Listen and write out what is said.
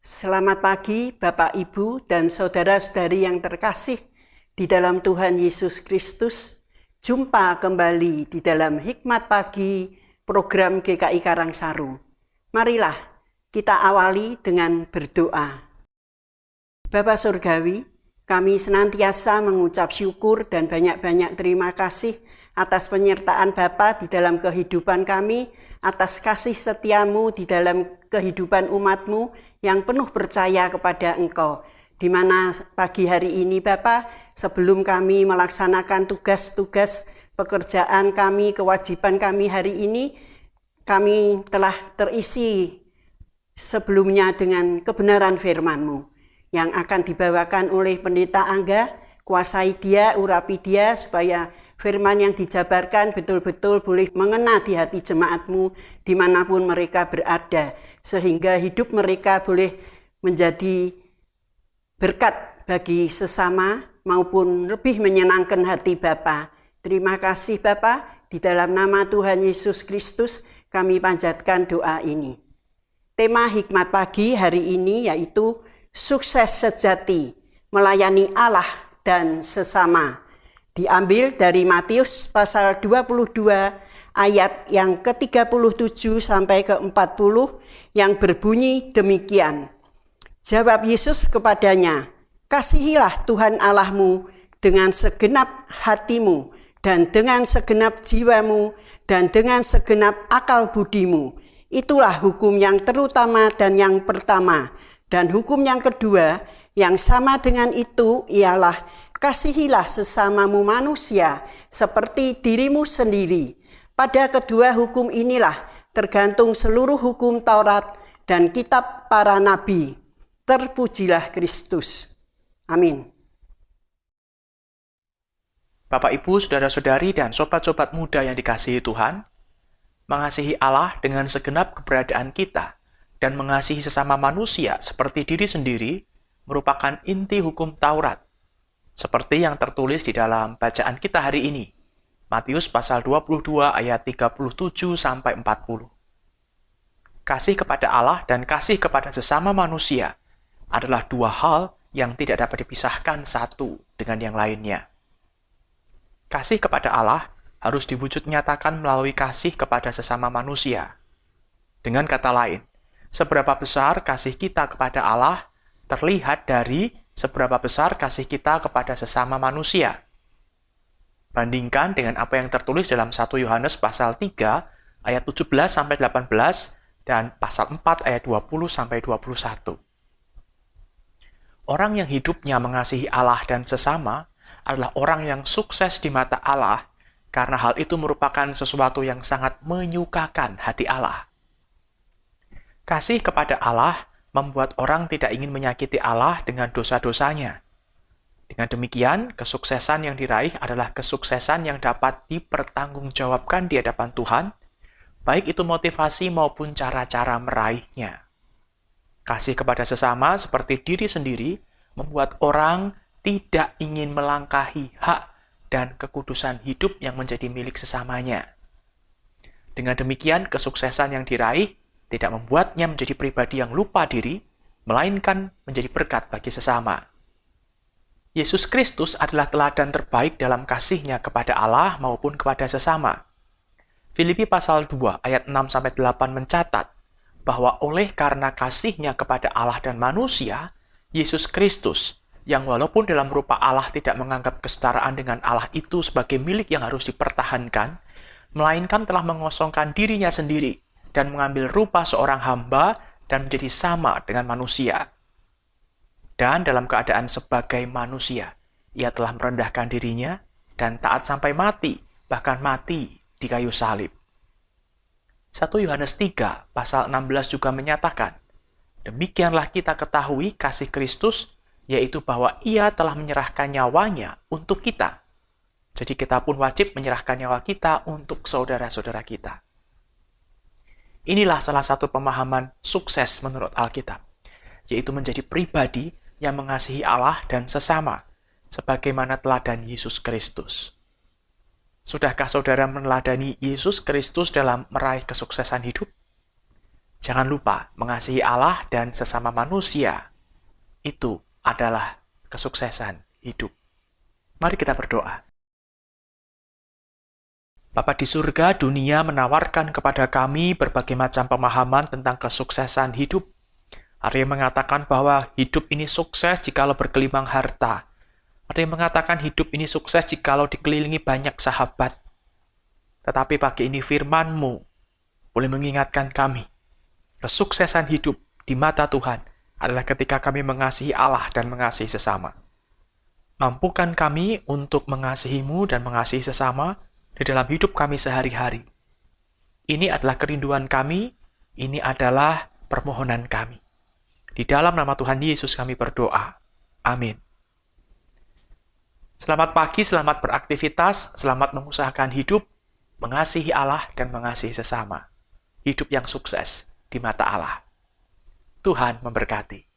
Selamat pagi Bapak, Ibu, dan saudara-saudari yang terkasih di dalam Tuhan Yesus Kristus. Jumpa kembali di dalam Hikmat Pagi program GKI Karangsaru. Marilah kita awali dengan berdoa. Bapa Surgawi, kami senantiasa mengucap syukur dan banyak-banyak terima kasih atas penyertaan Bapa di dalam kehidupan kami, atas kasih setiamu di dalam kehidupan umat-Mu yang penuh percaya kepada Engkau. Di mana pagi hari ini Bapa, sebelum kami melaksanakan tugas-tugas pekerjaan kami, kewajiban kami hari ini, kami telah terisi sebelumnya dengan kebenaran firman-Mu yang akan dibawakan oleh Pendeta Angga. Kuasai dia, urapi dia, supaya firman yang dijabarkan betul-betul boleh mengena di hati jemaat-Mu dimanapun mereka berada, sehingga hidup mereka boleh menjadi berkat bagi sesama maupun lebih menyenangkan hati Bapa. Terima kasih Bapa, di dalam nama Tuhan Yesus Kristus kami panjatkan doa ini. Tema Hikmat Pagi hari ini yaitu sukses sejati, melayani Allah dan sesama. Diambil dari Matius pasal 22 ayat yang ke-37 sampai ke-40 yang berbunyi demikian. Jawab Yesus kepadanya, "Kasihilah Tuhan Allahmu dengan segenap hatimu dan dengan segenap jiwamu dan dengan segenap akal budimu. Itulah hukum yang terutama dan yang pertama. Dan hukum yang kedua yang sama dengan itu ialah kasihilah sesamamu manusia seperti dirimu sendiri. Pada kedua hukum inilah tergantung seluruh hukum Taurat dan kitab para nabi. Terpujilah Kristus." Amin. Bapak, Ibu, saudara-saudari, dan sobat-sobat muda yang dikasihi Tuhan, mengasihi Allah dengan segenap keberadaan kita dan mengasihi sesama manusia seperti diri sendiri merupakan inti hukum Taurat, seperti yang tertulis di dalam bacaan kita hari ini, Matius pasal 22 ayat 37 sampai 40. Kasih kepada Allah dan kasih kepada sesama manusia adalah dua hal yang tidak dapat dipisahkan satu dengan yang lainnya. Kasih kepada Allah harus diwujud nyatakan melalui kasih kepada sesama manusia. Dengan kata lain, seberapa besar kasih kita kepada Allah terlihat dari seberapa besar kasih kita kepada sesama manusia. Bandingkan dengan apa yang tertulis dalam 1 Yohanes pasal 3 ayat 17 sampai 18 dan pasal 4 ayat 20 sampai 21. Orang yang hidupnya mengasihi Allah dan sesama adalah orang yang sukses di mata Allah karena hal itu merupakan sesuatu yang sangat menyukakan hati Allah. Kasih kepada Allah membuat orang tidak ingin menyakiti Allah dengan dosa-dosanya. Dengan demikian, kesuksesan yang diraih adalah kesuksesan yang dapat dipertanggungjawabkan di hadapan Tuhan, baik itu motivasi maupun cara-cara meraihnya. Kasih kepada sesama seperti diri sendiri membuat orang tidak ingin melangkahi hak dan kekudusan hidup yang menjadi milik sesamanya. Dengan demikian, kesuksesan yang diraih tidak membuatnya menjadi pribadi yang lupa diri, melainkan menjadi berkat bagi sesama. Yesus Kristus adalah teladan terbaik dalam kasihnya kepada Allah maupun kepada sesama. Filipi pasal 2 ayat 6-8 mencatat bahwa oleh karena kasihnya kepada Allah dan manusia, Yesus Kristus, yang walaupun dalam rupa Allah tidak menganggap kesetaraan dengan Allah itu sebagai milik yang harus dipertahankan, melainkan telah mengosongkan dirinya sendiri dan mengambil rupa seorang hamba dan menjadi sama dengan manusia. Dan dalam keadaan sebagai manusia, ia telah merendahkan dirinya dan taat sampai mati, bahkan mati di kayu salib. 1 Yohanes 3 pasal 16 juga menyatakan, demikianlah kita ketahui kasih Kristus, yaitu bahwa ia telah menyerahkan nyawanya untuk kita. Jadi kita pun wajib menyerahkan nyawa kita untuk saudara-saudara kita. Inilah salah satu pemahaman sukses menurut Alkitab, yaitu menjadi pribadi yang mengasihi Allah dan sesama, sebagaimana teladan Yesus Kristus. Sudahkah saudara meneladani Yesus Kristus dalam meraih kesuksesan hidup? Jangan lupa mengasihi Allah dan sesama manusia. Itu adalah kesuksesan hidup. Mari kita berdoa. Bapa di surga, dunia menawarkan kepada kami berbagai macam pemahaman tentang kesuksesan hidup. Ada yang mengatakan bahwa hidup ini sukses jikalau bergelimang harta. Ada yang mengatakan hidup ini sukses jikalau dikelilingi banyak sahabat. Tetapi pagi ini firman-Mu boleh mengingatkan kami, kesuksesan hidup di mata Tuhan adalah ketika kami mengasihi Allah dan mengasihi sesama. Mampukan kami untuk mengasihi-Mu dan mengasihi sesama di dalam hidup kami sehari-hari. Ini adalah kerinduan kami, ini adalah permohonan kami. Di dalam nama Tuhan Yesus kami berdoa. Amin. Selamat pagi, selamat beraktivitas, selamat mengusahakan hidup, mengasihi Allah dan mengasihi sesama. Hidup yang sukses di mata Allah. Tuhan memberkati.